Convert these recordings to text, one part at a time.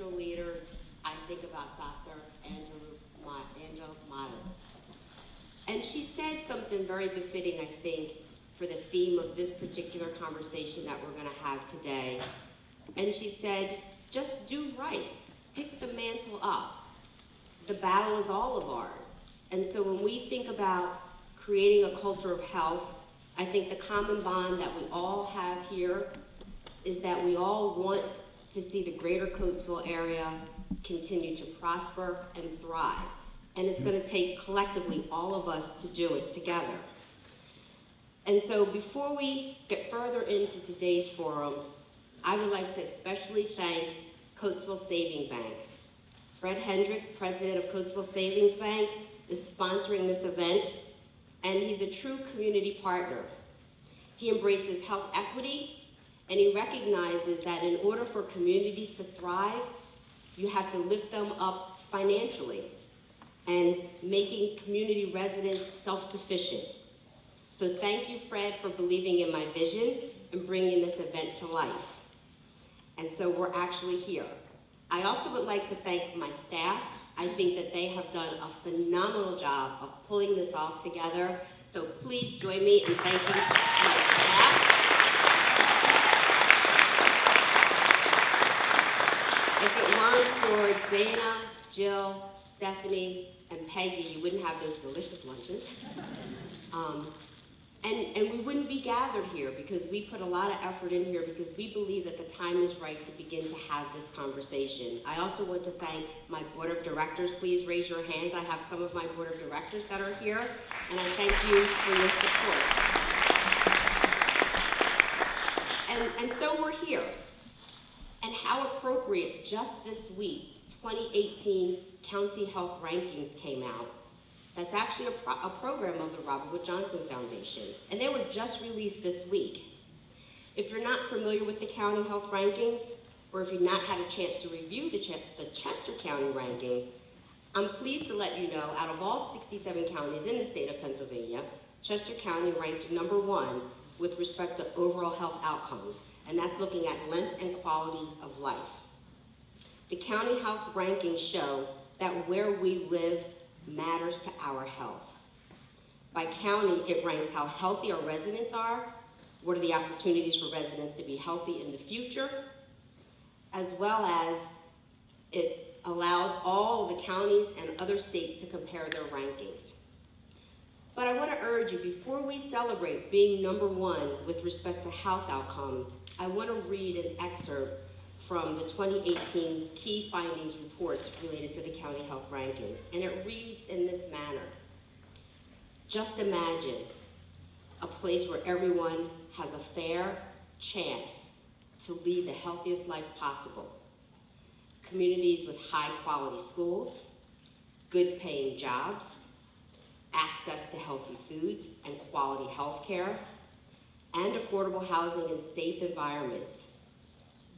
leaders, I think about Dr. Angela Mahalo. And she said something very befitting, I think, for the theme of this particular conversation that we're going to have today. And she said, just do right. Pick the mantle up. The battle is all of ours. And so when we think about creating a culture of health, I think the common bond that we all have here is that we all want to see the greater Coatesville area continue to prosper and thrive. And it's going to take collectively all of us to do it together. And so before we get further into today's forum, I would like to especially thank Coatesville Savings Bank. Fred Hendrick, president of Coatesville Savings Bank, is sponsoring this event, and he's a true community partner. He embraces health equity, and he recognizes that in order for communities to thrive, you have to lift them up financially and making community residents self-sufficient. So thank you, Fred, for believing in my vision and bringing this event to life. And so we're actually here. I also would like to thank my staff. I think that they have done a phenomenal job of pulling this off together. So please join me in thanking my staff. If it weren't for Dana, Jill, Stephanie, and Peggy, you wouldn't have those delicious lunches. And we wouldn't be gathered here because we put a lot of effort in here because we believe that the time is right to begin to have this conversation. I also want to thank my board of directors. Please raise your hands. I have some of my board of directors that are here, and I thank you for your support. And so we're here. And how appropriate, just this week, 2018 County Health Rankings came out. That's actually a program of the Robert Wood Johnson Foundation, and they were just released this week. If you're not familiar with the County Health Rankings, or if you've not had a chance to review the Chester County Rankings, I'm pleased to let you know, out of all 67 counties in the state of Pennsylvania, Chester County ranked #1 with respect to overall health outcomes, and that's looking at length and quality of life. The County Health Rankings show that where we live matters to our health. By county, it ranks how healthy our residents are, what are the opportunities for residents to be healthy in the future, as well as it allows all of the counties and other states to compare their rankings. But I want to urge you, before we celebrate being #1 with respect to health outcomes, I want to read an excerpt from the 2018 Key Findings Reports related to the County Health Rankings, and it reads in this manner. Just imagine a place where everyone has a fair chance to lead the healthiest life possible. Communities with high-quality schools, good-paying jobs, access to healthy foods and quality health care, and affordable housing and safe environments.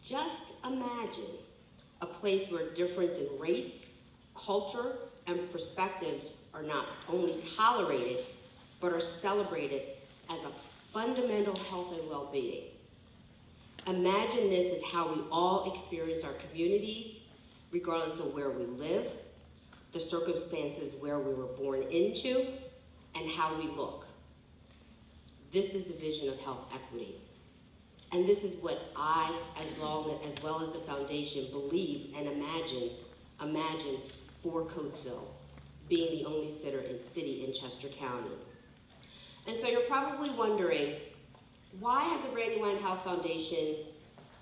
Just imagine a place where difference in race, culture, and perspectives are not only tolerated, but are celebrated as a fundamental health and well-being. Imagine this is how we all experience our communities, regardless of where we live, the circumstances where we were born into, and how we look. This is the vision of health equity. And this is what I, as well as the foundation, believes and imagine for Coatesville, being the only city in Chester County. And so you're probably wondering, why has the Brandywine Health Foundation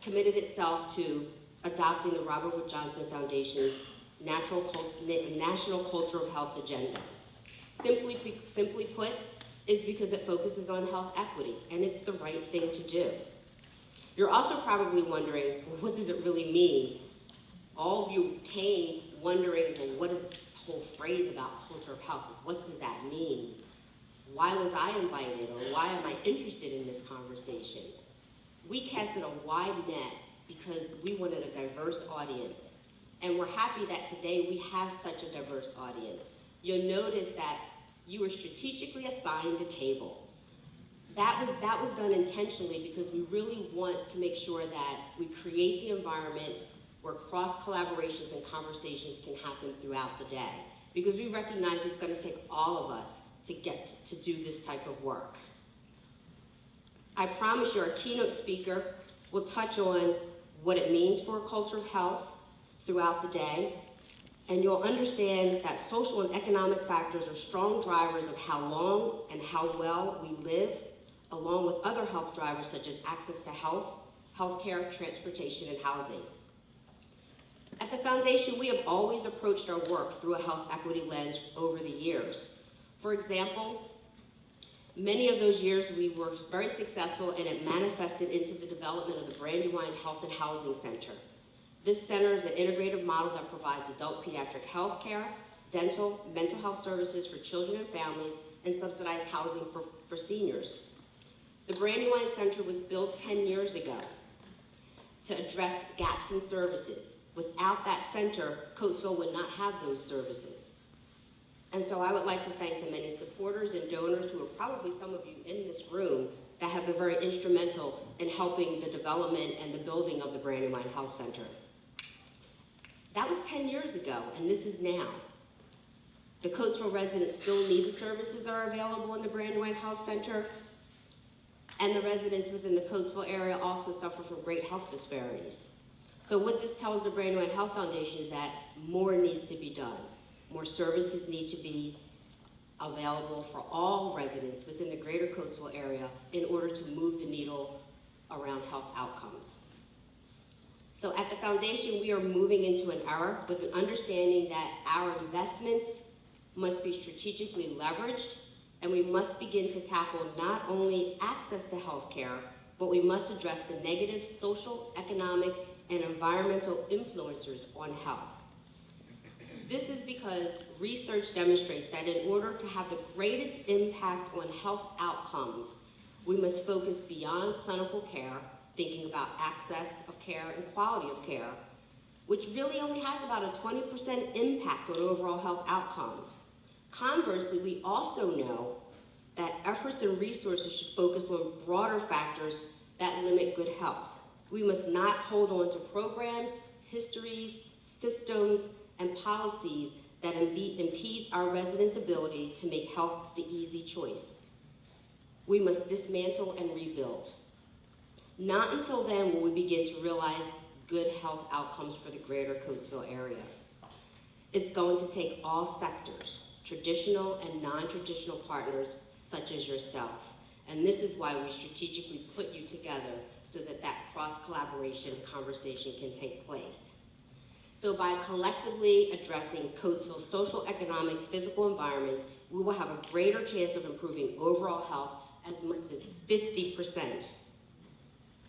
committed itself to adopting the Robert Wood Johnson Foundation's National Culture of Health agenda? Simply put, is because it focuses on health equity, and it's the right thing to do. You're also probably wondering, well, what does it really mean? All of you came wondering, well, what is the whole phrase about culture of health? What does that mean? Why was I invited, or why am I interested in this conversation? We casted a wide net because we wanted a diverse audience. And we're happy that today we have such a diverse audience. You'll notice that you were strategically assigned a table. That was done intentionally because we really want to make sure that we create the environment where cross collaborations and conversations can happen throughout the day, because we recognize it's going to take all of us to get to do this type of work. I promise you our keynote speaker will touch on what it means for a culture of health throughout the day, and you'll understand that social and economic factors are strong drivers of how long and how well we live, along with other health drivers such as access to health, healthcare, transportation, and housing. At the foundation, we have always approached our work through a health equity lens over the years. For example, many of those years we were very successful, and it manifested into the development of the Brandywine Health and Housing Center. This center is an integrative model that provides adult pediatric health care, dental, mental health services for children and families, and subsidized housing for seniors. The Brandywine Center was built 10 years ago to address gaps in services. Without that center, Coatesville would not have those services. And so I would like to thank the many supporters and donors, who are probably some of you in this room, that have been very instrumental in helping the development and the building of the Brandywine Health Center. That was 10 years ago, and this is now. The Coatesville residents still need the services that are available in the Brandywine Health Center, and the residents within the Coatesville area also suffer from great health disparities. So what this tells the Brandywine Health Foundation is that more needs to be done. More services need to be available for all residents within the greater Coatesville area in order to move the needle around health outcomes. So at the foundation, we are moving into an era with an understanding that our investments must be strategically leveraged, and we must begin to tackle not only access to health care, but we must address the negative social, economic, and environmental influencers on health. This is because research demonstrates that in order to have the greatest impact on health outcomes, we must focus beyond clinical care, thinking about access of care and quality of care, which really only has about a 20% impact on overall health outcomes. Conversely, we also know that efforts and resources should focus on broader factors that limit good health. We must not hold on to programs, histories, systems, and policies that impedes our residents' ability to make health the easy choice. We must dismantle and rebuild. Not until then will we begin to realize good health outcomes for the greater Coatesville area. It's going to take all sectors, traditional and non-traditional partners such as yourself. And this is why we strategically put you together so that that cross-collaboration conversation can take place. So by collectively addressing Coatesville's social, economic, physical environments, we will have a greater chance of improving overall health as much as 50%.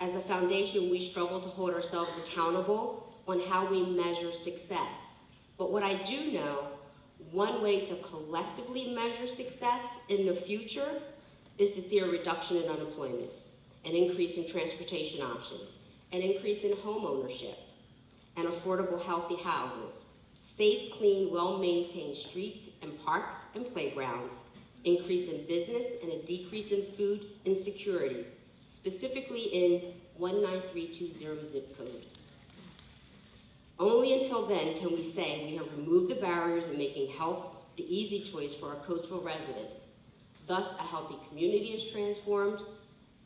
As a foundation, we struggle to hold ourselves accountable on how we measure success. But what I do know, one way to collectively measure success in the future is to see a reduction in unemployment, an increase in transportation options, an increase in home ownership, and affordable, healthy houses, safe, clean, well-maintained streets and parks and playgrounds, increase in business, and a decrease in food insecurity, specifically in 19320 zip code. Only until then can we say we have removed the barriers in making health the easy choice for our Coatesville residents. Thus, a healthy community is transformed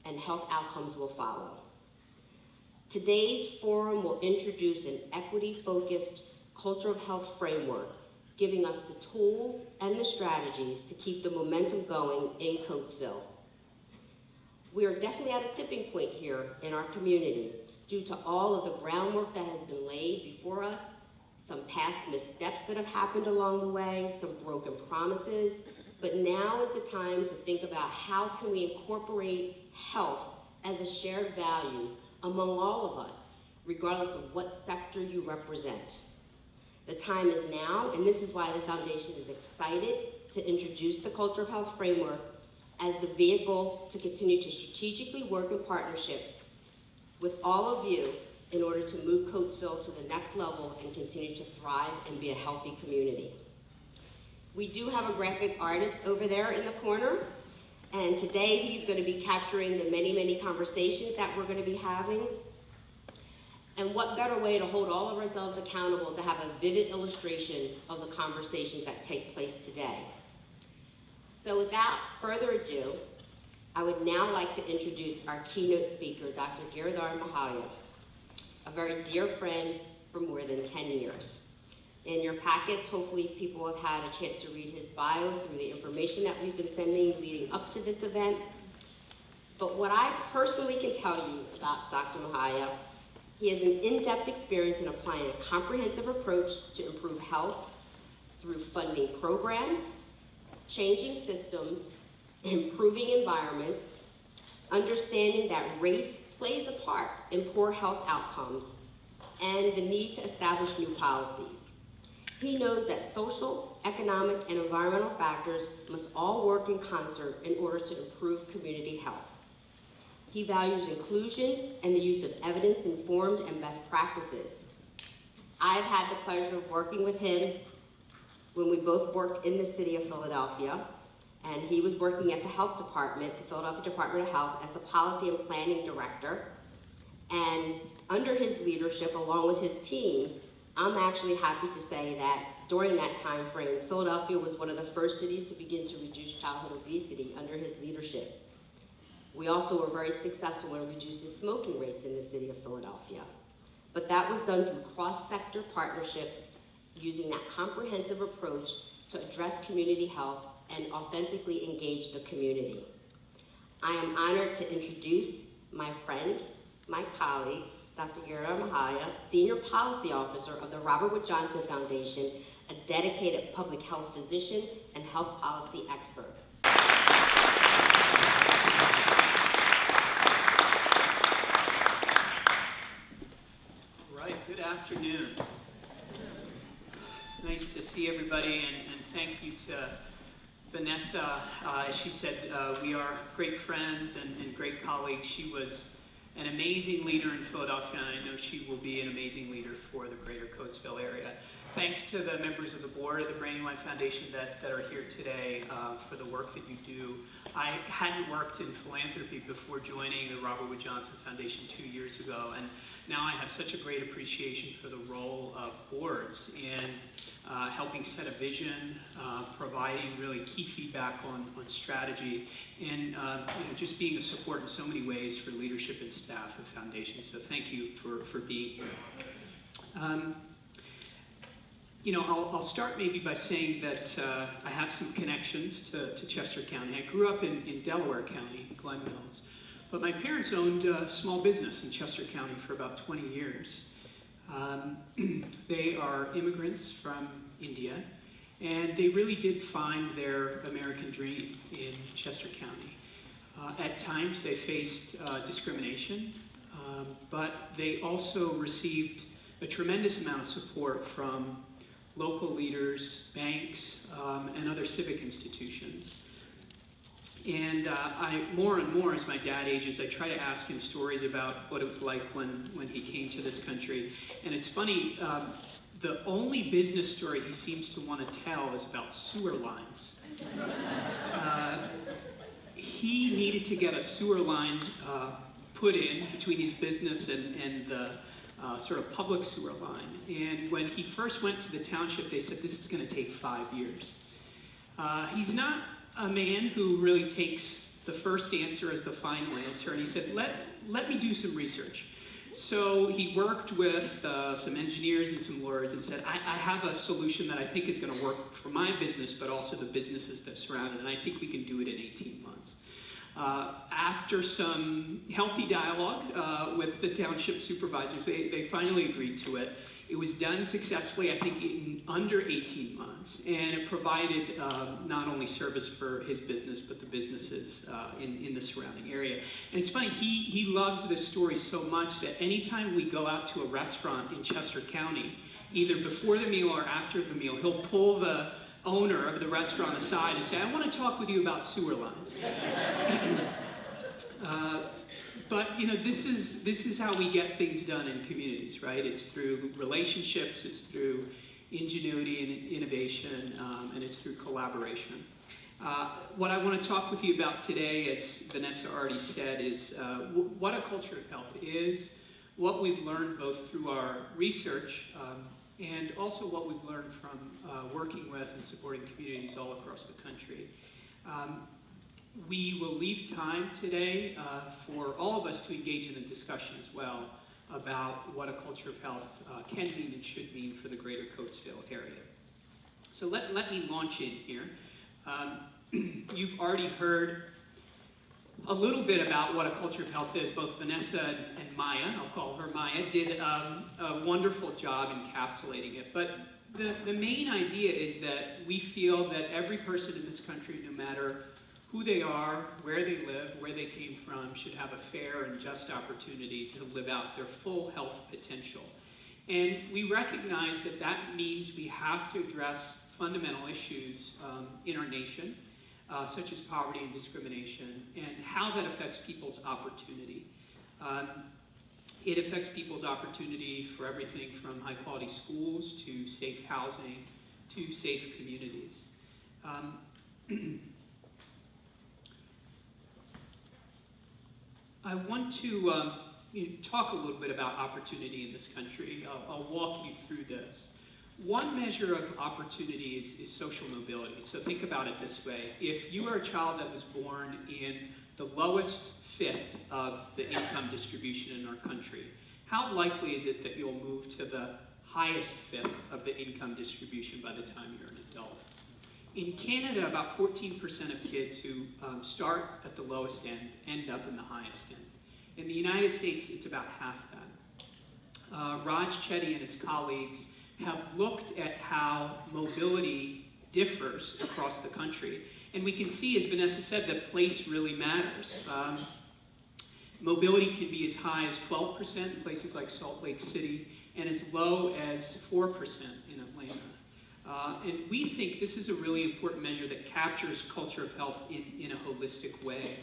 and health outcomes will follow. Today's forum will introduce an equity-focused culture of health framework, giving us the tools and the strategies to keep the momentum going in Coatesville. We are definitely at a tipping point here in our community due to all of the groundwork that has been laid before us, some past missteps that have happened along the way, some broken promises, but now is the time to think about how can we incorporate health as a shared value among all of us, regardless of what sector you represent. The time is now, and this is why the foundation is excited to introduce the Culture of Health Framework as the vehicle to continue to strategically work in partnership with all of you in order to move Coatesville to the next level and continue to thrive and be a healthy community. We do have a graphic artist over there in the corner, and today he's going to be capturing the many, many conversations that we're going to be having. And what better way to hold all of ourselves accountable to have a vivid illustration of the conversations that take place today. So without further ado, I would now like to introduce our keynote speaker, Dr. Giridhar Mallya, a very dear friend for more than 10 years. In your packets, hopefully people have had a chance to read his bio through the information that we've been sending leading up to this event. But what I personally can tell you about Dr. Mallya, he has an in-depth experience in applying a comprehensive approach to improve health through funding programs, changing systems, improving environments, understanding that race plays a part in poor health outcomes, and the need to establish new policies. He knows that social, economic, and environmental factors must all work in concert in order to improve community health. He values inclusion and the use of evidence-informed and best practices. I've had the pleasure of working with him when we both worked in the city of Philadelphia, and he was working at the health department, the Philadelphia Department of Health, as the policy and planning director. And under his leadership, along with his team, I'm actually happy to say that during that time frame, Philadelphia was one of the first cities to begin to reduce childhood obesity under his leadership. We also were very successful in reducing smoking rates in the city of Philadelphia. But that was done through cross-sector partnerships, using that comprehensive approach to address community health and authentically engage the community. I am honored to introduce my friend, my colleague, Dr. Giridhar Mallya, Senior Policy Officer of the Robert Wood Johnson Foundation, a dedicated public health physician and health policy expert. All right, good afternoon. It's nice to see everybody, and thank you to Vanessa. As she said, we are great friends and great colleagues. She was an amazing leader in Philadelphia, and I know she will be an amazing leader for the greater Coatesville area. Thanks to the members of the board of the Brandywine Foundation that are here today for the work that you do. I hadn't worked in philanthropy before joining the Robert Wood Johnson Foundation 2 years ago, and now I have such a great appreciation for the role of boards in helping set a vision, providing really key feedback on strategy, and just being a support in so many ways for leadership and staff of foundations. So thank you for being here. I'll start maybe by saying that I have some connections to Chester County. I grew up in Delaware County, Glen Mills, but my parents owned a small business in Chester County for about 20 years. They are immigrants from India, and they really did find their American dream in Chester County. At times they faced discrimination, but they also received a tremendous amount of support from local leaders, banks, and other civic institutions. And more and more as my dad ages, I try to ask him stories about what it was like when he came to this country. And it's funny, the only business story he seems to want to tell is about sewer lines. He needed to get a sewer line put in between his business and the sort of public sewer line. And when he first went to the township, they said, this is going to take 5 years. He's not a man who really takes the first answer as the final answer, and he said, let me do some research. So he worked with some engineers and some lawyers and said, I have a solution that I think is going to work for my business, but also the businesses that surround it, and I think we can do it in 18 months. After some healthy dialogue with the township supervisors, they finally agreed to it. It was done successfully, I think, in under 18 months, and it provided not only service for his business, but the businesses in the surrounding area. And it's funny, he loves this story so much that anytime we go out to a restaurant in Chester County, either before the meal or after the meal, he'll pull the owner of the restaurant aside and say, I want to talk with you about sewer lines. But this is how we get things done in communities, right? It's through relationships, it's through ingenuity and innovation, and it's through collaboration. What I want to talk with you about today, as Vanessa already said, is what a culture of health is, what we've learned both through our research and also what we've learned from working with and supporting communities all across the country. We will leave time today for all of us to engage in a discussion as well about what a culture of health can mean and should mean for the greater Coatesville area. So let me launch in here. You've already heard a little bit about what a culture of health is. Both Vanessa and Maya, I'll call her Maya, did a wonderful job encapsulating it. But the main idea is that we feel that every person in this country, no matter who they are, where they live, where they came from, should have a fair and just opportunity to live out their full health potential. And we recognize that that means we have to address fundamental issues in our nation, such as poverty and discrimination, and how that affects people's opportunity. It affects people's opportunity for everything from high-quality schools to safe housing to safe communities. I want to talk a little bit about opportunity in this country. I'll walk you through this. One measure of opportunity is social mobility. So think about it this way. If you are a child that was born in the lowest fifth of the income distribution in our country, how likely is it that you'll move to the highest fifth of the income distribution by the time you're an adult? In Canada, about 14% of kids who start at the lowest end up in the highest end. In the United States, it's about half that. Raj Chetty and his colleagues have looked at how mobility differs across the country. And we can see, as Vanessa said, that place really matters. Mobility can be as high as 12% in places like Salt Lake City and as low as 4% in Atlanta. And we think this is a really important measure that captures culture of health in a holistic way.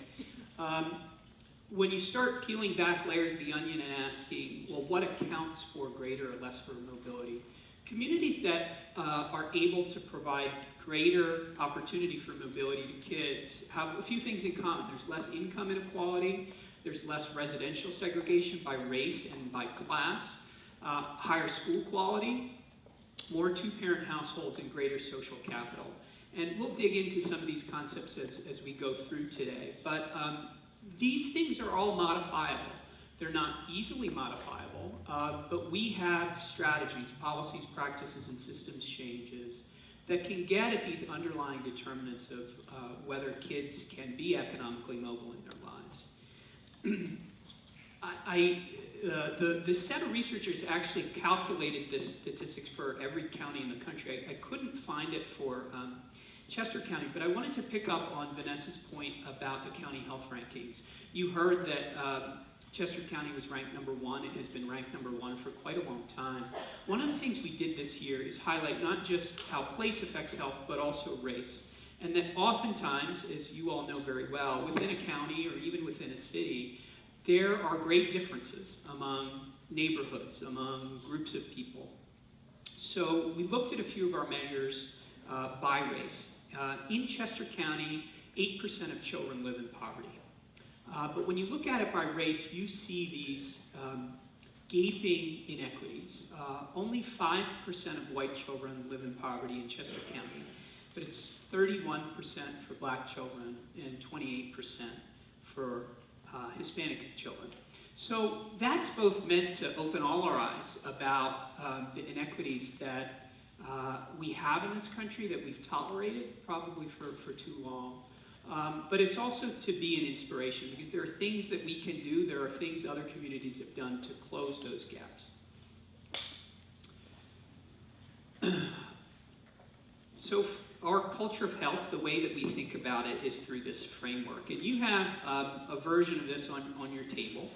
When you start peeling back layers of the onion and asking, well, what accounts for greater or lesser mobility? Communities that are able to provide greater opportunity for mobility to kids have a few things in common. There's less income inequality, there's less residential segregation by race and by class, higher school quality, more two-parent households, and greater social capital. And we'll dig into some of these concepts as we go through today. But these things are all modifiable. They're not easily modifiable, but we have strategies, policies, practices, and systems changes that can get at these underlying determinants of whether kids can be economically mobile in their lives. The set of researchers actually calculated this statistics for every county in the country. I couldn't find it for Chester County, but I wanted to pick up on Vanessa's point about the county health rankings. You heard that Chester County was ranked #1. It has been ranked #1 for quite a long time. One of the things we did this year is highlight not just how place affects health, but also race. And that oftentimes, as you all know very well, within a county or even within a city, there are great differences among neighborhoods, among groups of people. So we looked at a few of our measures by race. In Chester County, 8% of children live in poverty. But when you look at it by race, you see these gaping inequities. Only 5% of white children live in poverty in Chester County, but it's 31% for black children and 28% for Hispanic children. So that's both meant to open all our eyes about the inequities that we have in this country that we've tolerated probably for too long. But it's also to be an inspiration, because there are things that we can do, there are things other communities have done to close those gaps. So our culture of health, the way that we think about it is through this framework. And you have a version of this on your table.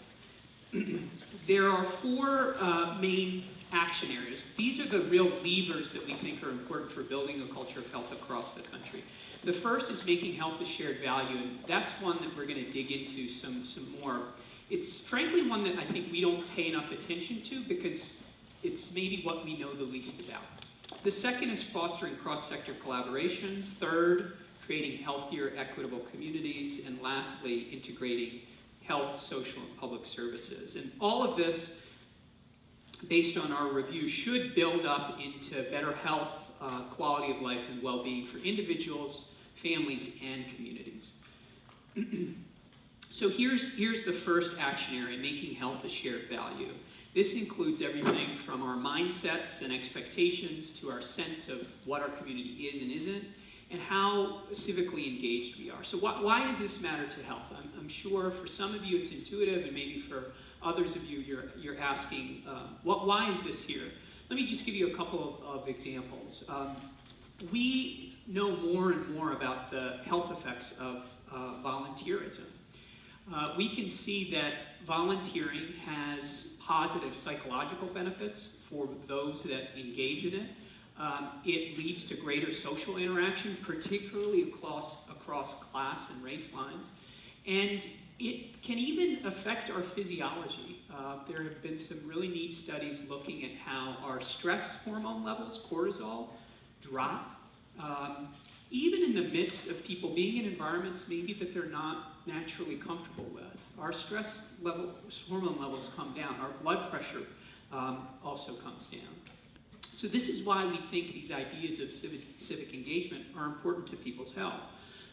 There are 4 main action areas. These are the real levers that we think are important for building a culture of health across the country. The first is making health a shared value, and that's one that we're going to dig into some more. It's frankly one that I think we don't pay enough attention to because it's maybe what we know the least about. The second is fostering cross-sector collaboration. Third, creating healthier, equitable communities. And lastly, integrating health, social, and public services. And all of this based on our review, should build up into better health, quality of life, and well-being for individuals, families, and communities. So here's the first action area, making health a shared value. This includes everything from our mindsets and expectations to our sense of what our community is and isn't, and how civically engaged we are. So why does this matter to health? I'm sure for some of you it's intuitive, and maybe for others of you you're asking, why is this here? Let me just give you a couple of examples. We know more and more about the health effects of volunteerism. We can see that volunteering has positive psychological benefits for those that engage in it. It leads to greater social interaction, particularly across class and race lines. And it can even affect our physiology. There have been some really neat studies looking at how our stress hormone levels, cortisol, drop. Even in the midst of people being in environments maybe that they're not naturally comfortable with. Our stress hormone levels come down. Our blood pressure also comes down. So this is why we think these ideas of civic engagement are important to people's health.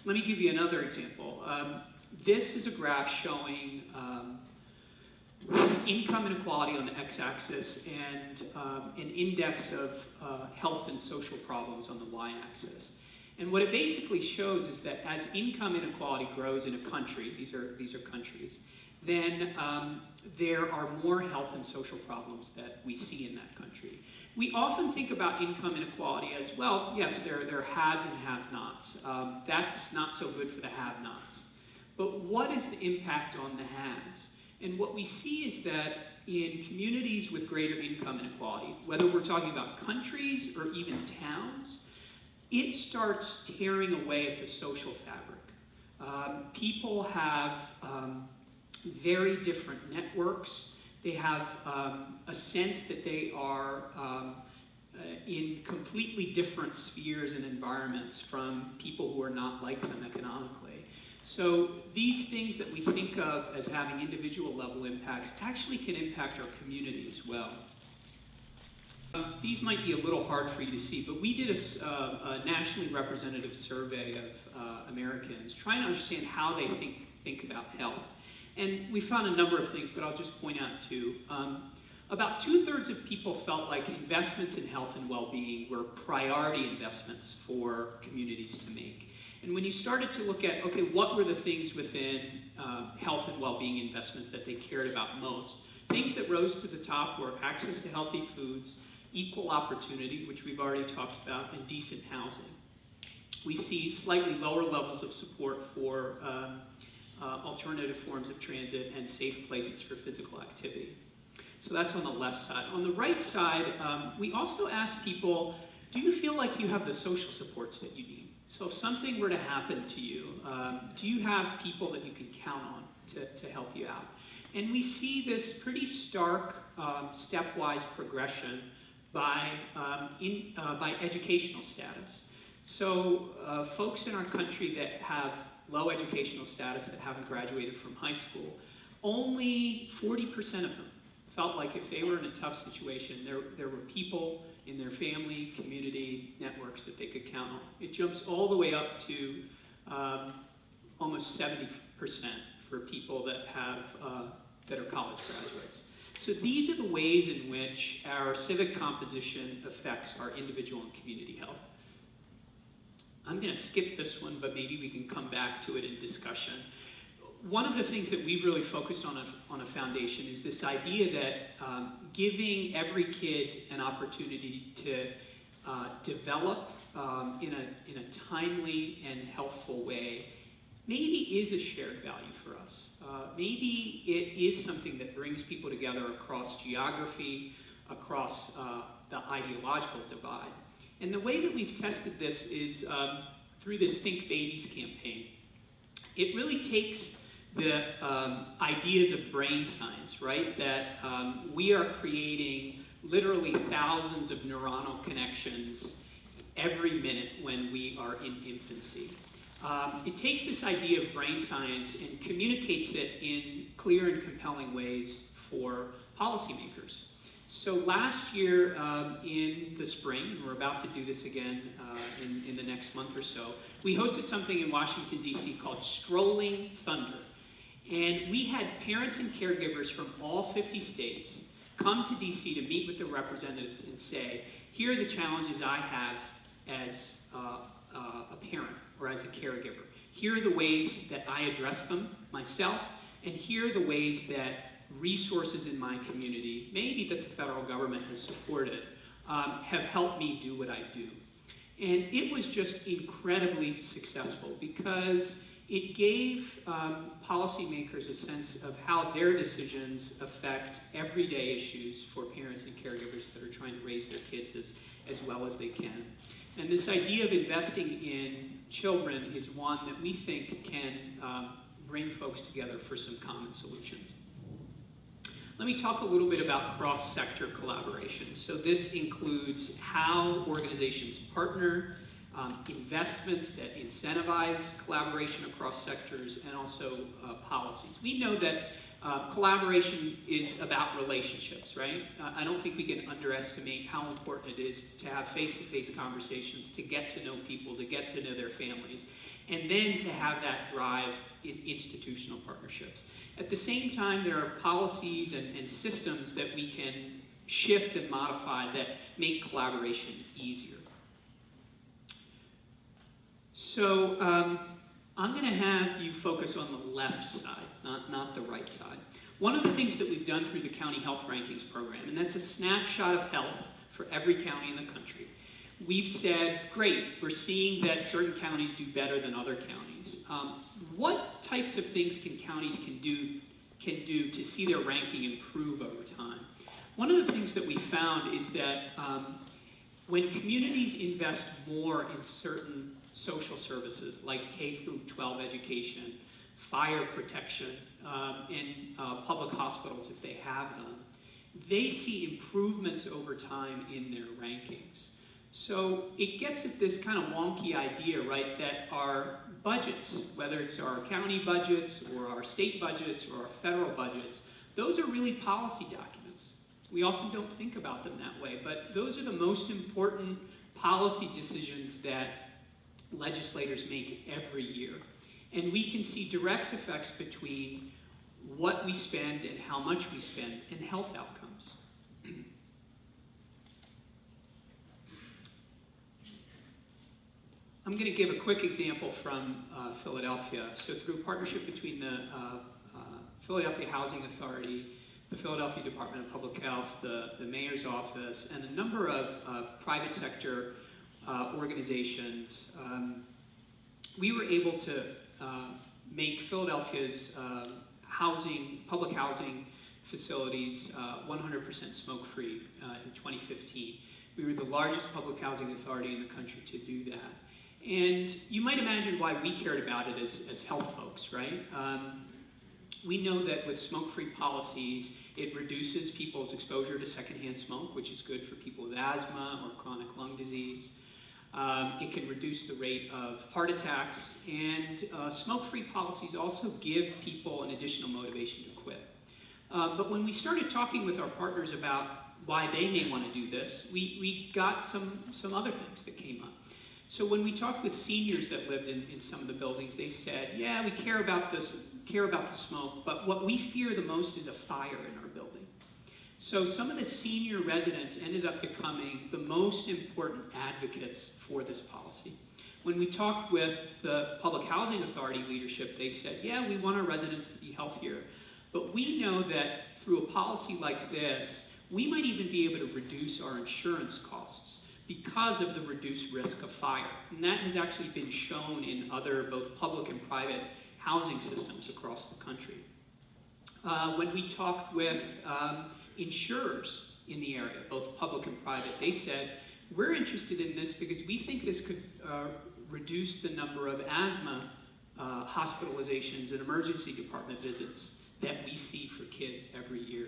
Let me give you another example. This is a graph showing income inequality on the x-axis and an index of health and social problems on the y-axis. And what it basically shows is that as income inequality grows in a country, these are countries, then there are more health and social problems that we see in that country. We often think about income inequality as, well, yes, there are haves and have-nots. That's not so good for the have-nots. But what is the impact on the haves? And what we see is that in communities with greater income inequality, whether we're talking about countries or even towns, it starts tearing away at the social fabric. People have very different networks. They have a sense that they are in completely different spheres and environments from people who are not like them economically. So these things that we think of as having individual level impacts actually can impact our community as well. These might be a little hard for you to see, but we did a nationally representative survey of Americans trying to understand how they think about health. And we found a number of things, but I'll just point out two. About 2/3 of people felt like investments in health and well-being were priority investments for communities to make. And when you started to look at, okay, what were the things within health and well-being investments that they cared about most, things that rose to the top were access to healthy foods, equal opportunity, which we've already talked about, and decent housing. We see slightly lower levels of support for alternative forms of transit and safe places for physical activity. So that's on the left side. On the right side, we also ask people, do you feel like you have the social supports that you need? So if something were to happen to you, do you have people that you can count on to help you out? And we see this pretty stark stepwise progression by educational status. So folks in our country that have low educational status, that haven't graduated from high school, only 40% of them felt like if they were in a tough situation, there were people in their family, community, networks that they could count on. It jumps all the way up to almost 70% for people that that are college graduates. So these are the ways in which our civic composition affects our individual and community health. I'm going to skip this one, but maybe we can come back to it in discussion. One of the things that we've really focused on a foundation is this idea that giving every kid an opportunity to develop in a timely and healthful way maybe is a shared value for us. Maybe it is something that brings people together across geography, across the ideological divide. And the way that we've tested this is through this Think Babies campaign. It really takes the ideas of brain science, right? That we are creating literally thousands of neuronal connections every minute when we are in infancy. It takes this idea of brain science and communicates it in clear and compelling ways for policymakers. So last year in the spring, and we're about to do this again in the next month or so, we hosted something in Washington, D.C. called Strolling Thunder. And we had parents and caregivers from all 50 states come to D.C. to meet with the representatives and say, here are the challenges I have as a parent or as a caregiver. Here are the ways that I address them myself, and here are the ways that resources in my community, maybe that the federal government has supported, have helped me do what I do. And it was just incredibly successful because it gave policymakers a sense of how their decisions affect everyday issues for parents and caregivers that are trying to raise their kids as well as they can. And this idea of investing in children is one that we think can bring folks together for some common solutions. Let me talk a little bit about cross-sector collaboration. So this includes how organizations partner, investments that incentivize collaboration across sectors, and also policies. We know that collaboration is about relationships, right? I don't think we can underestimate how important it is to have face-to-face conversations, to get to know people, to get to know their families, and then to have that drive in institutional partnerships. At the same time, there are policies and systems that we can shift and modify that make collaboration easier. So I'm going to have you focus on the left side, not the right side. One of the things that we've done through the County Health Rankings program, and that's a snapshot of health for every county in the country. We've said, great, we're seeing that certain counties do better than other counties. What types of things can counties can do to see their ranking improve over time? One of the things that we found is that when communities invest more in certain social services like K-12 education, fire protection, and public hospitals if they have them, they see improvements over time in their rankings. So it gets at this kind of wonky idea, right, that our budgets, whether it's our county budgets or our state budgets or our federal budgets, those are really policy documents. We often don't think about them that way, but those are the most important policy decisions that legislators make every year. And we can see direct effects between what we spend and how much we spend and health outcomes. I'm going to give a quick example from Philadelphia. So through a partnership between the Philadelphia Housing Authority, the Philadelphia Department of Public Health, the Mayor's Office, and a number of private sector organizations, we were able to make Philadelphia's public housing facilities 100% smoke-free in 2015. We were the largest public housing authority in the country to do that. And you might imagine why we cared about it as health folks, right? We know that with smoke-free policies, it reduces people's exposure to secondhand smoke, which is good for people with asthma or chronic lung disease. It can reduce the rate of heart attacks, and smoke-free policies also give people an additional motivation to quit. But when we started talking with our partners about why they may want to do this, we got some other things that came up. So when we talked with seniors that lived in some of the buildings, they said, yeah, we care about the smoke, but what we fear the most is a fire in our building. So some of the senior residents ended up becoming the most important advocates for this policy. When we talked with the Public Housing Authority leadership, they said, yeah, we want our residents to be healthier, but we know that through a policy like this, we might even be able to reduce our insurance costs because of the reduced risk of fire. And that has actually been shown in other both public and private housing systems across the country. When we talked with insurers in the area, both public and private, they said, we're interested in this because we think this could reduce the number of asthma hospitalizations and emergency department visits that we see for kids every year.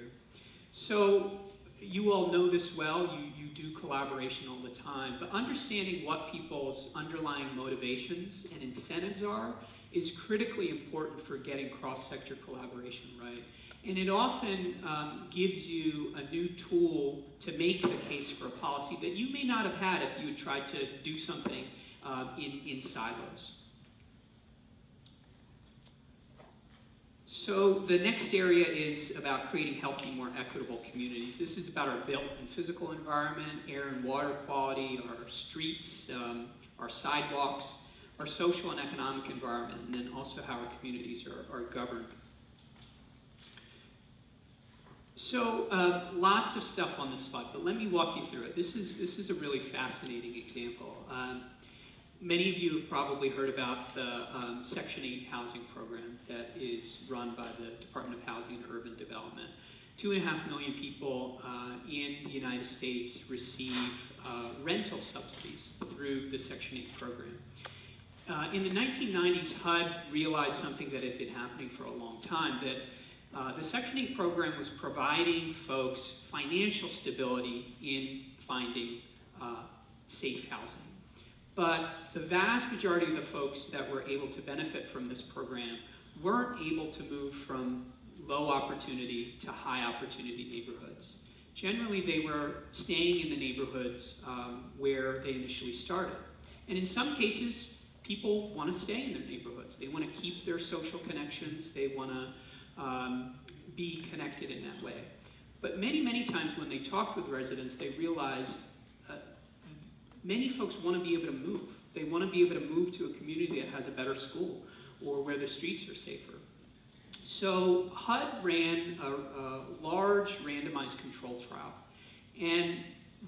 So you all know this well, you do collaboration all the time, but understanding what people's underlying motivations and incentives are is critically important for getting cross-sector collaboration right. And it often gives you a new tool to make the case for a policy that you may not have had if you had tried to do something in silos. So the next area is about creating healthy, more equitable communities. This is about our built and physical environment, air and water quality, our streets, our sidewalks, our social and economic environment, and then also how our communities are governed. So lots of stuff on this slide, but let me walk you through it. This is a really fascinating example. Many of you have probably heard about the Section 8 housing program that is run by the Department of Housing and Urban Development. 2.5 million people in the United States receive rental subsidies through the Section 8 program. In the 1990s, HUD realized something that had been happening for a long time, that the Section 8 program was providing folks financial stability in finding safe housing. But the vast majority of the folks that were able to benefit from this program weren't able to move from low opportunity to high opportunity neighborhoods. Generally, they were staying in the neighborhoods where they initially started. And in some cases, people want to stay in their neighborhoods. They want to keep their social connections. They want to be connected in that way. But many, many times when they talked with residents, they realized many folks want to be able to move. They want to be able to move to a community that has a better school or where the streets are safer. So HUD ran a large randomized control trial, and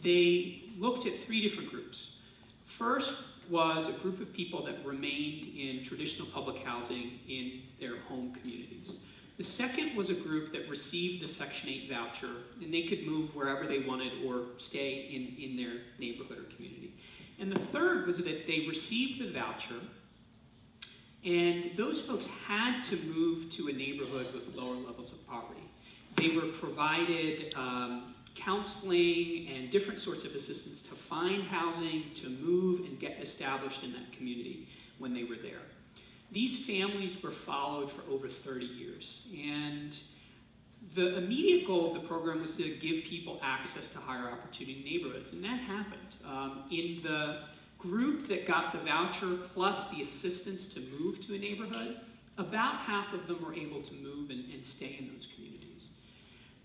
they looked at 3 different groups. First was a group of people that remained in traditional public housing in their home communities. The second was a group that received the Section 8 voucher, and they could move wherever they wanted or stay in their neighborhood or community. And the third was that they received the voucher, and those folks had to move to a neighborhood with lower levels of poverty. They were provided counseling and different sorts of assistance to find housing, to move and get established in that community when they were there. These families were followed for over 30 years, and the immediate goal of the program was to give people access to higher opportunity neighborhoods, and that happened. In the group that got the voucher plus the assistance to move to a neighborhood, about half of them were able to move and stay in those communities.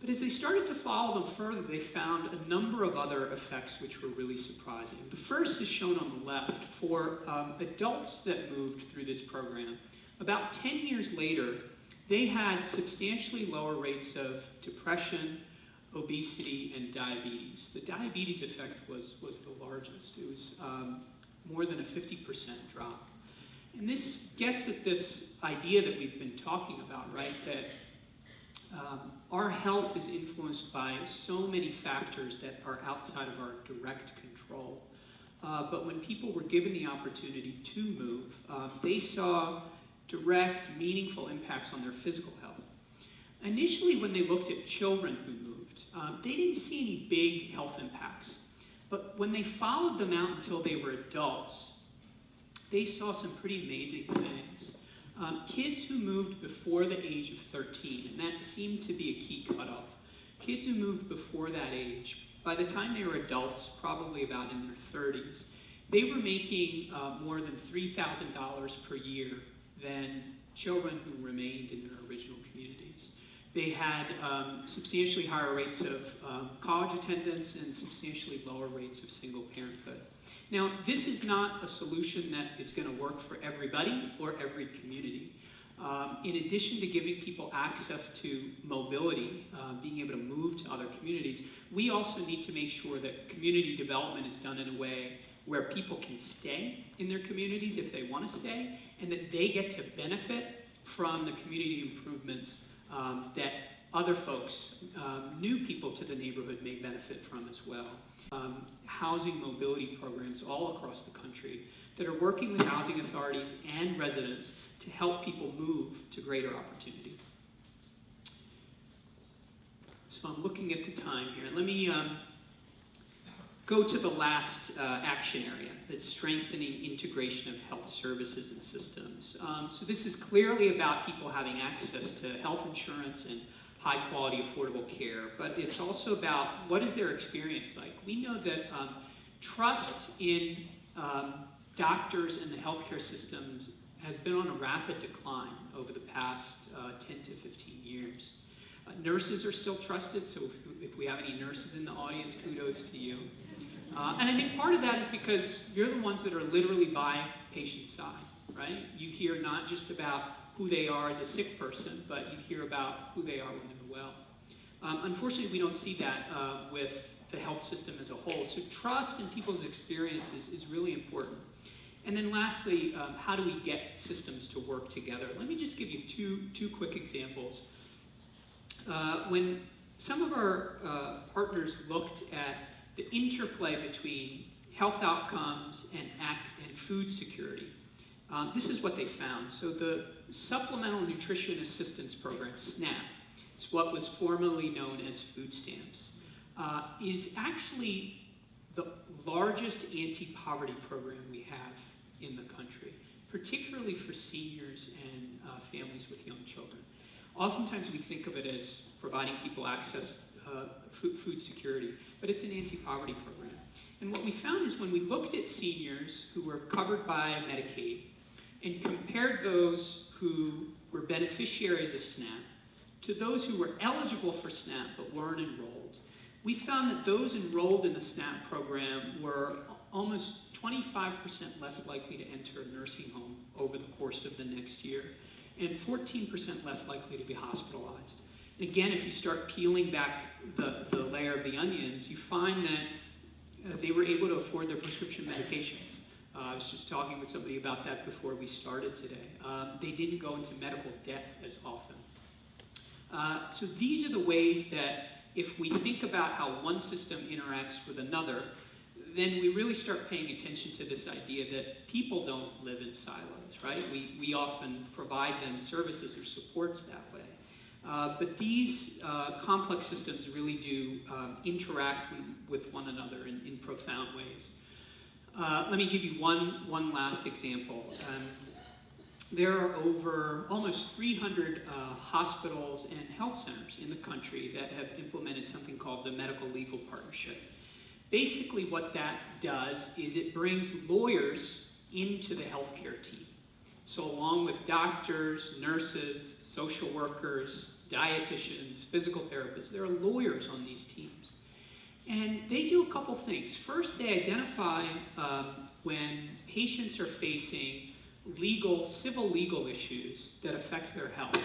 But as they started to follow them further, they found a number of other effects which were really surprising. The first is shown on the left. For adults that moved through this program, about 10 years later, they had substantially lower rates of depression, obesity, and diabetes. The diabetes effect was the largest. It was more than a 50% drop. And this gets at this idea that we've been talking about, right? That our health is influenced by so many factors that are outside of our direct control. But when people were given the opportunity to move, they saw direct, meaningful impacts on their physical health. Initially, when they looked at children who moved, they didn't see any big health impacts. But when they followed them out until they were adults, they saw some pretty amazing things. Kids who moved before the age of 13, and that seemed to be a key cutoff. Kids who moved before that age, by the time they were adults, probably about in their 30s, they were making more than $3,000 per year than children who remained in their original communities. They had substantially higher rates of college attendance and substantially lower rates of single parenthood. Now, this is not a solution that is going to work for everybody or every community. In addition to giving people access to mobility, being able to move to other communities, we also need to make sure that community development is done in a way where people can stay in their communities if they want to stay, and that they get to benefit from the community improvements that other folks, new people to the neighborhood, may benefit from as well. Housing mobility programs all across the country that are working with housing authorities and residents to help people move to greater opportunity. So I'm looking at the time here. Let me go to the last action area, that's strengthening integration of health services and systems. So this is clearly about people having access to health insurance and high quality, affordable care, but it's also about what is their experience like. We know that trust in doctors and the healthcare systems has been on a rapid decline over the past 10 to 15 years. Nurses are still trusted, so if we have any nurses in the audience, kudos to you. And I think part of that is because you're the ones that are literally by patient's side, right? You hear not just about who they are as a sick person, but you hear about who they are when they're well. Unfortunately, we don't see that with the health system as a whole. So trust in people's experiences is really important. And then lastly, how do we get systems to work together? Let me just give you two quick examples. When some of our partners looked at the interplay between health outcomes and food security, this is what they found. So the Supplemental Nutrition Assistance Program, SNAP, it's what was formerly known as food stamps, is actually the largest anti-poverty program we have in the country, particularly for seniors and families with young children. Oftentimes we think of it as providing people access food security, but it's an anti-poverty program. And what we found is when we looked at seniors who were covered by Medicaid and compared those who were beneficiaries of SNAP to those who were eligible for SNAP but weren't enrolled, we found that those enrolled in the SNAP program were almost 25% less likely to enter a nursing home over the course of the next year, and 14% less likely to be hospitalized. And again, if you start peeling back the layer of the onions, you find that they were able to afford their prescription medications. I was just talking with somebody about that before we started today. They didn't go into medical debt as often. So these are the ways that if we think about how one system interacts with another, then we really start paying attention to this idea that people don't live in silos, right? We often provide them services or supports that way. But these complex systems really do interact with one another in profound ways. Let me give you one last example. There are over almost 300 hospitals and health centers in the country that have implemented something called the Medical Legal Partnership. Basically what that does is it brings lawyers into the healthcare team. So along with doctors, nurses, social workers, dietitians, physical therapists, there are lawyers on these teams. And they do a couple things. First, they identify when patients are facing civil legal issues that affect their health.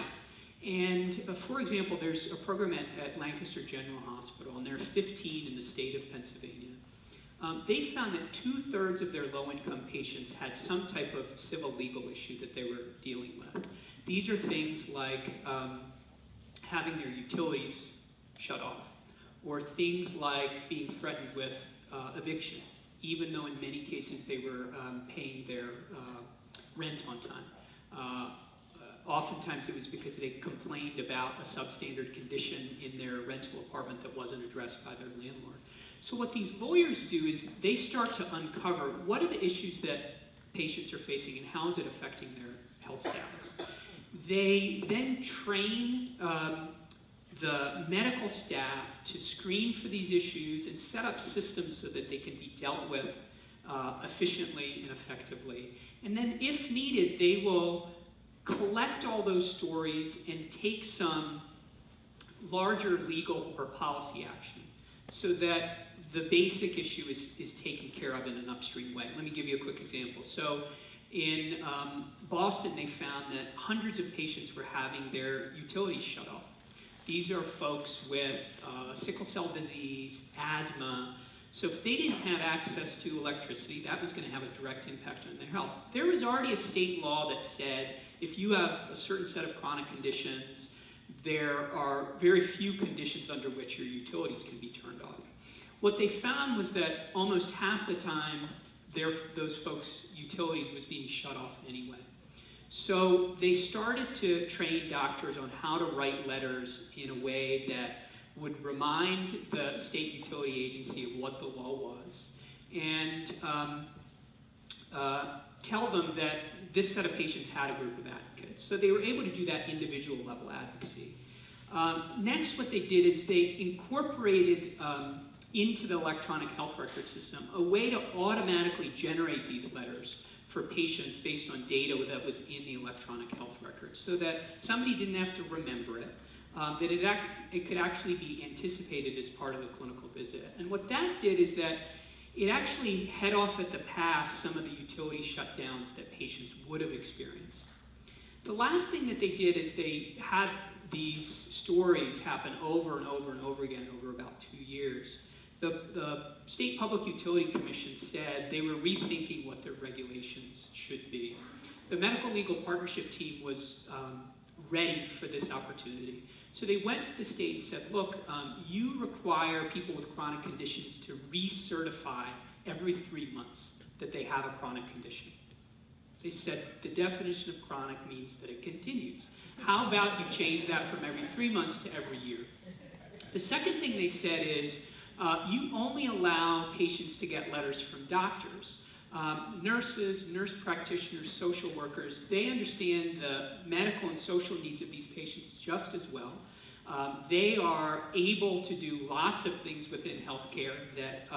And for example, there's a program at Lancaster General Hospital, and there are 15 in the state of Pennsylvania. They found that 2/3 of their low-income patients had some type of civil legal issue that they were dealing with. These are things like having their utilities shut off, or things like being threatened with eviction, even though in many cases they were paying their rent on time. Oftentimes it was because they complained about a substandard condition in their rental apartment that wasn't addressed by their landlord. So what these lawyers do is they start to uncover what are the issues that patients are facing and how is it affecting their health status. They then train the medical staff to screen for these issues and set up systems so that they can be dealt with efficiently and effectively. And then if needed, they will collect all those stories and take some larger legal or policy action so that the basic issue is taken care of in an upstream way. Let me give you a quick example. So in Boston, they found that hundreds of patients were having their utilities shut off. These are folks with sickle cell disease, asthma. So if they didn't have access to electricity, that was going to have a direct impact on their health. There was already a state law that said if you have a certain set of chronic conditions, there are very few conditions under which your utilities can be turned off. What they found was that almost half the time, those folks' utilities was being shut off anyway. So they started to train doctors on how to write letters in a way that would remind the state utility agency of what the law was and tell them that this set of patients had a group of advocates. So they were able to do that individual level advocacy. Next, what they did is they incorporated into the electronic health record system a way to automatically generate these letters for patients based on data that was in the electronic health record, so that somebody didn't have to remember it, that it could actually be anticipated as part of the clinical visit. And what that did is that it actually head off at the pass some of the utility shutdowns that patients would have experienced. The last thing that they did is they had these stories happen over and over and over again over about 2 years. The State Public Utility Commission said they were rethinking what their regulations should be. The Medical Legal Partnership team was ready for this opportunity. So they went to the state and said, look, you require people with chronic conditions to recertify every 3 months that they have a chronic condition. They said the definition of chronic means that it continues. How about you change that from every 3 months to every year? The second thing they said is you only allow patients to get letters from doctors. Nurses, nurse practitioners, social workers, they understand the medical and social needs of these patients just as well. They are able to do lots of things within healthcare that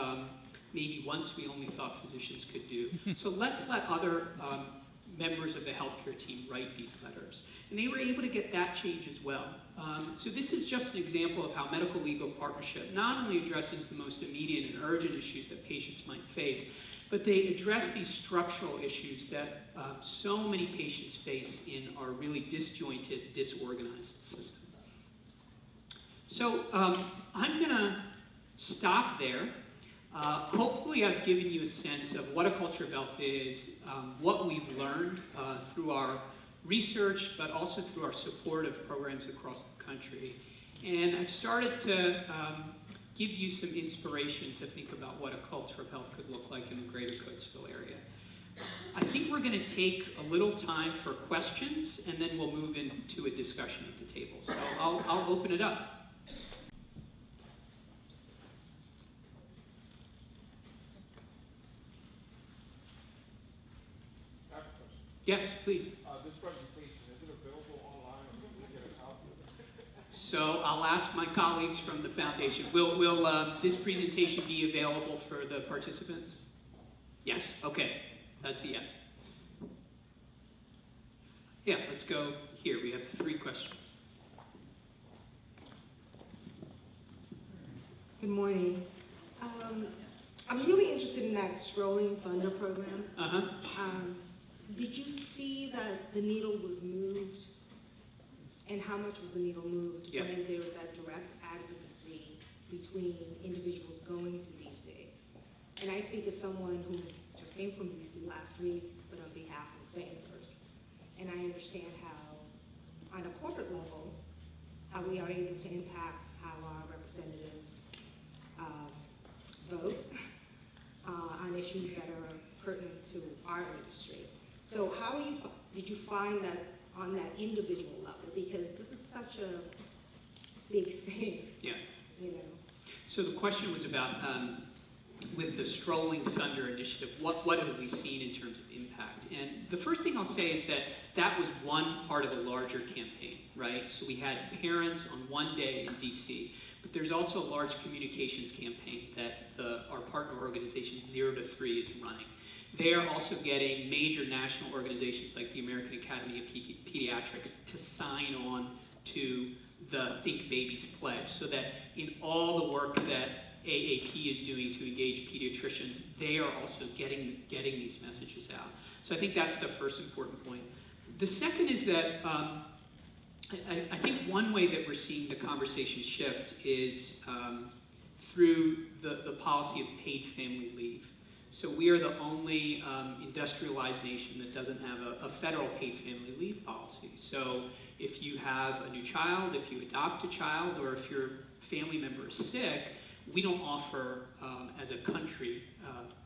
maybe once we only thought physicians could do. So let's let other members of the healthcare team write these letters. And they were able to get that change as well. So this is just an example of how medical legal partnership not only addresses the most immediate and urgent issues that patients might face, but they address these structural issues that so many patients face in our really disjointed, disorganized system. So I'm going to stop there. Hopefully I've given you a sense of what a culture of health is, what we've learned through our research, but also through our support of programs across the country. And I've started to give you some inspiration to think about what a culture of health could look like in the greater Coatesville area. I think we're going to take a little time for questions, and then we'll move into a discussion at the table. So I'll open it up. Yes, please. This presentation, is it available online or can we get a copy? So I'll ask my colleagues from the foundation. Will this presentation be available for the participants? Yes, okay, that's a yes. Yeah, let's go here. We have 3 questions. Good morning. I was really interested in that Strolling Thunder program. Did you see that the needle was moved? And how much was the needle moved when there was that direct advocacy between individuals going to DC? And I speak as someone who just came from DC last week, but on behalf of bankers. And I understand how, on a corporate level, how we are able to impact how our representatives vote on issues that are pertinent to our industry. So how are did you find that on that individual level? Because this is such a big thing. Yeah. You know. So the question was about with the Strolling Thunder initiative, what have we seen in terms of impact? And the first thing I'll say is that that was one part of a larger campaign, right? So we had parents on one day in DC, but there's also a large communications campaign that our partner organization 0 to 3 is running. They are also getting major national organizations like the American Academy of Pediatrics to sign on to the Think Babies Pledge, so that in all the work that AAP is doing to engage pediatricians, they are also getting these messages out. So I think that's the first important point. The second is that I think one way that we're seeing the conversation shift is through the policy of paid family leave. So we are the only industrialized nation that doesn't have a federal paid family leave policy. So if you have a new child, if you adopt a child, or if your family member is sick, we don't offer, as a country,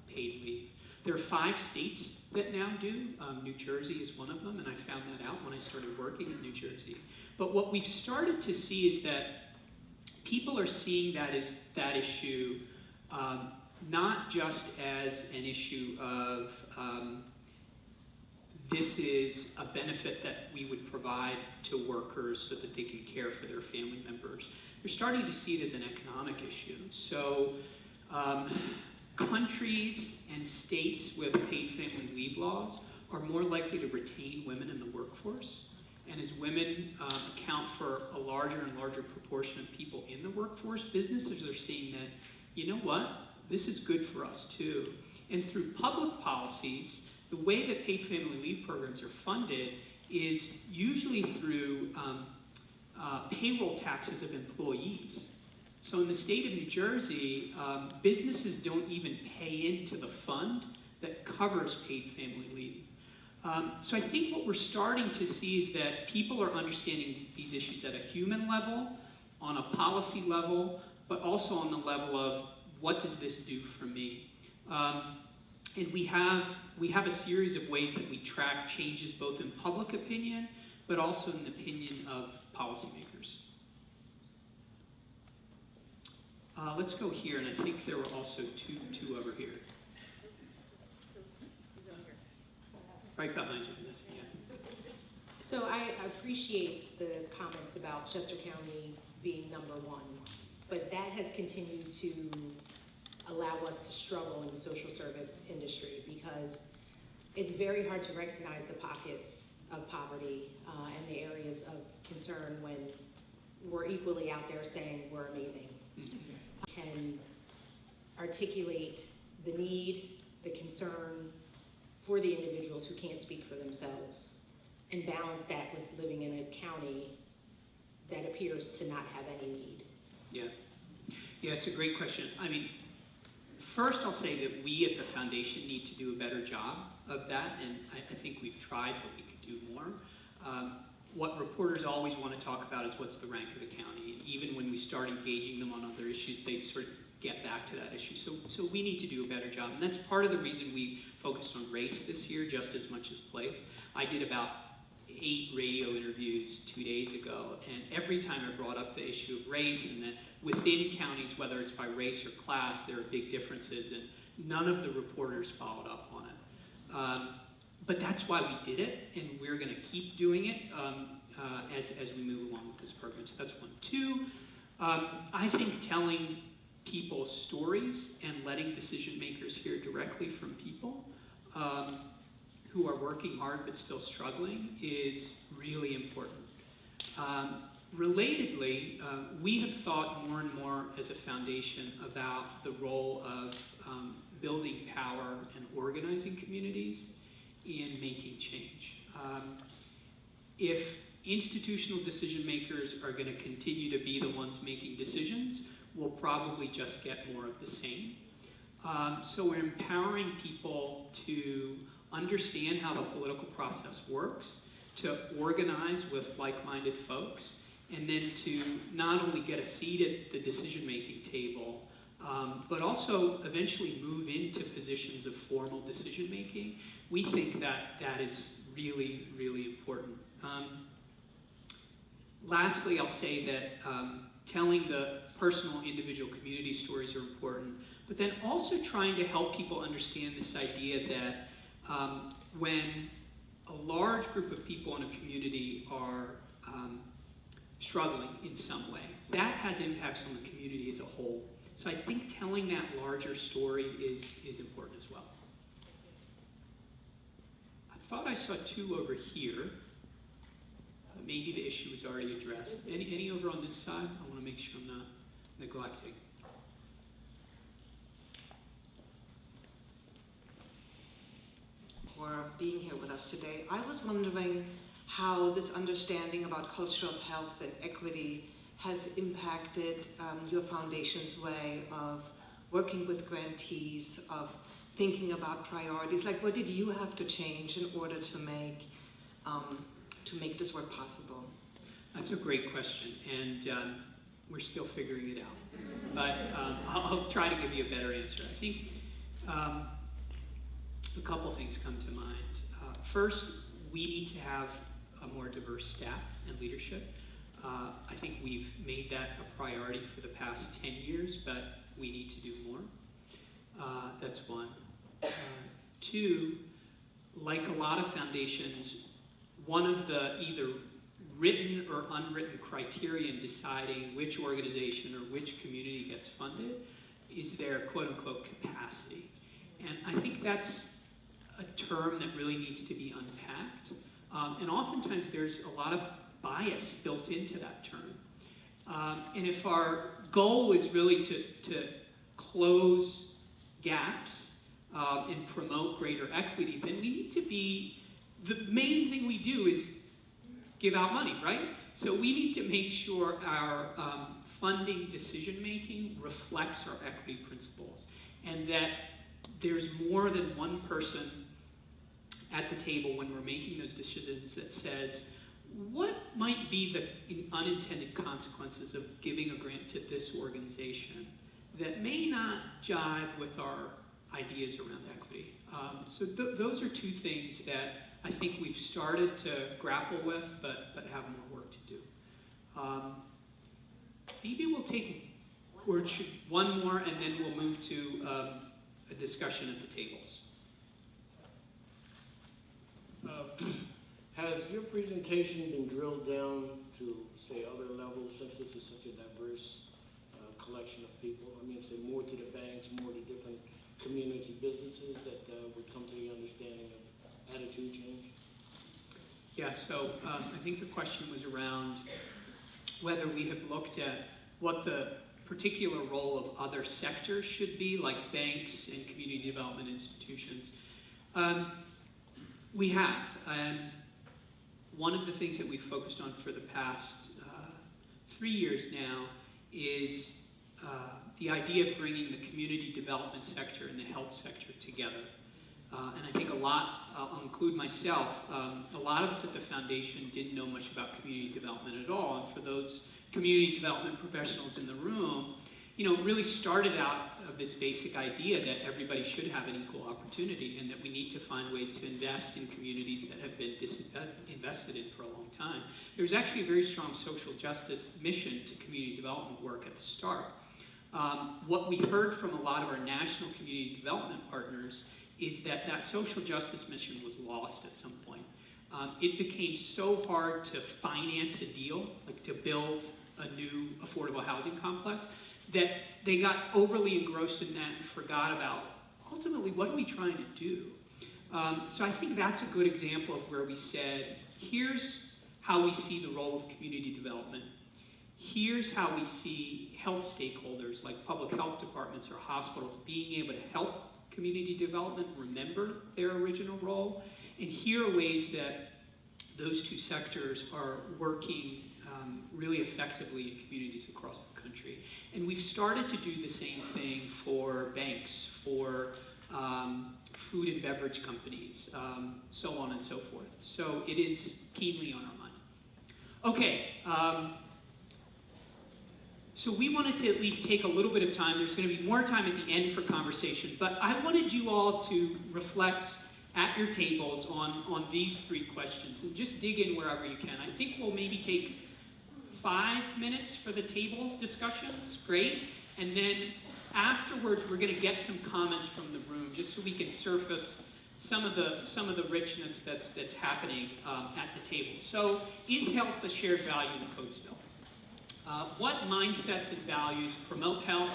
paid leave. There are 5 states that now do. New Jersey is one of them, and I found that out when I started working in New Jersey. But what we've started to see is that people are seeing that issue not just as an issue of this is a benefit that we would provide to workers so that they can care for their family members. They're starting to see it as an economic issue. So countries and states with paid family leave laws are more likely to retain women in the workforce. And as women account for a larger and larger proportion of people in the workforce, businesses are seeing that, you know what, this is good for us too. And through public policies, the way that paid family leave programs are funded is usually through payroll taxes of employees. So in the state of New Jersey, businesses don't even pay into the fund that covers paid family leave. So I think what we're starting to see is that people are understanding these issues at a human level, on a policy level, but also on the level of what does this do for me? And we have a series of ways that we track changes both in public opinion, but also in the opinion of policymakers. Let's go here, and I think there were also two over here. Right behind you, Vanessa, yeah. So I appreciate the comments about Chester County being #1, but that has continued to allow us to struggle in the social service industry because it's very hard to recognize the pockets of poverty and the areas of concern when we're equally out there saying we're amazing. Can articulate the need, the concern for the individuals who can't speak for themselves, and balance that with living in a county that appears to not have any need. Yeah, it's a great question. I mean, first I'll say that we at the foundation need to do a better job of that, and I think we've tried, but we could do more. What reporters always want to talk about is what's the rank of the county, and even when we start engaging them on other issues, they sort of get back to that issue. So we need to do a better job, and that's part of the reason we focused on race this year just as much as place. I did about 8 radio interviews 2 days ago, and every time I brought up the issue of race and that within counties, whether it's by race or class, there are big differences, and none of the reporters followed up on it. But that's why we did it, and we're going to keep doing it as we move along with this program. So that's one. 2, I think telling people stories and letting decision makers hear directly from people who are working hard but still struggling is really important. Relatedly, we have thought more and more as a foundation about the role of building power and organizing communities in making change. If institutional decision makers are going to continue to be the ones making decisions, we'll probably just get more of the same. So we're empowering people to understand how the political process works, to organize with like-minded folks, and then to not only get a seat at the decision-making table, but also eventually move into positions of formal decision-making. We think that that is really, really important. Lastly, I'll say that telling the personal, individual community stories are important, but then also trying to help people understand this idea that when a large group of people in a community are struggling in some way, that has impacts on the community as a whole. So I think telling that larger story is important as well. I thought I saw 2 over here. Maybe the issue was already addressed. Any over on this side? I want to make sure I'm not neglecting. For being here with us today. I was wondering how this understanding about culture of health and equity has impacted your foundation's way of working with grantees, of thinking about priorities. Like, what did you have to change in order to make this work possible? That's a great question, and we're still figuring it out. But I'll try to give you a better answer. I think a couple things come to mind. First, we need to have a more diverse staff and leadership. I think we've made that a priority for the past 10 years, but we need to do more. That's one. 2, like a lot of foundations, one of the either written or unwritten criteria in deciding which organization or which community gets funded is their quote-unquote capacity. And I think that's a term that really needs to be unpacked. And oftentimes there's a lot of bias built into that term. And if our goal is really to close gaps and promote greater equity, then we need to be, the main thing we do is give out money, right? So we need to make sure our funding decision-making reflects our equity principles, and that there's more than one person at the table when we're making those decisions that says, what might be the unintended consequences of giving a grant to this organization that may not jive with our ideas around equity? So those are two things that I think we've started to grapple with, but have more work to do. Maybe we'll take one more, and then we'll move to a discussion at the tables. Has your presentation been drilled down to, say, other levels, since this is such a diverse collection of people? I mean, say more to the banks, more to different community businesses that would come to the understanding of attitude change? Yeah, so I think the question was around whether we have looked at what the particular role of other sectors should be, like banks and community development institutions. We have. One of the things that we've focused on for the past 3 years now is the idea of bringing the community development sector and the health sector together. And I think I'll include myself, a lot of us at the foundation didn't know much about community development at all. And for those community development professionals in the room, it really started out of this basic idea that everybody should have an equal opportunity, and that we need to find ways to invest in communities that have been disinvested in for a long time. There's actually a very strong social justice mission to community development work at the start. What we heard from a lot of our national community development partners is that that social justice mission was lost at some point. It became so hard to finance a deal, like to build a new affordable housing complex, that they got overly engrossed in that and forgot about, ultimately, what are we trying to do? So I think that's a good example of where we said, here's how we see the role of community development. Here's how we see health stakeholders, like public health departments or hospitals, being able to help community development remember their original role. And here are ways that those two sectors are working really effectively in communities across the country. And we've started to do the same thing for banks, for food and beverage companies, so on and so forth. So it is keenly on our mind. Okay, so we wanted to at least take a little bit of time. There's going to be more time at the end for conversation, but I wanted you all to reflect at your tables on these three questions and just dig in wherever you can. I think we'll maybe take 5 minutes for the table discussions, great, and then afterwards we're going to get some comments from the room just so we can surface some of the richness that's happening at the table. So, is health a shared value in Coatesville? What mindsets and values promote health,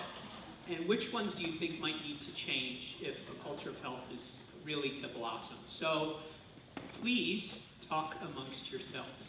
and which ones do you think might need to change if a culture of health is really to blossom? So please talk amongst yourselves.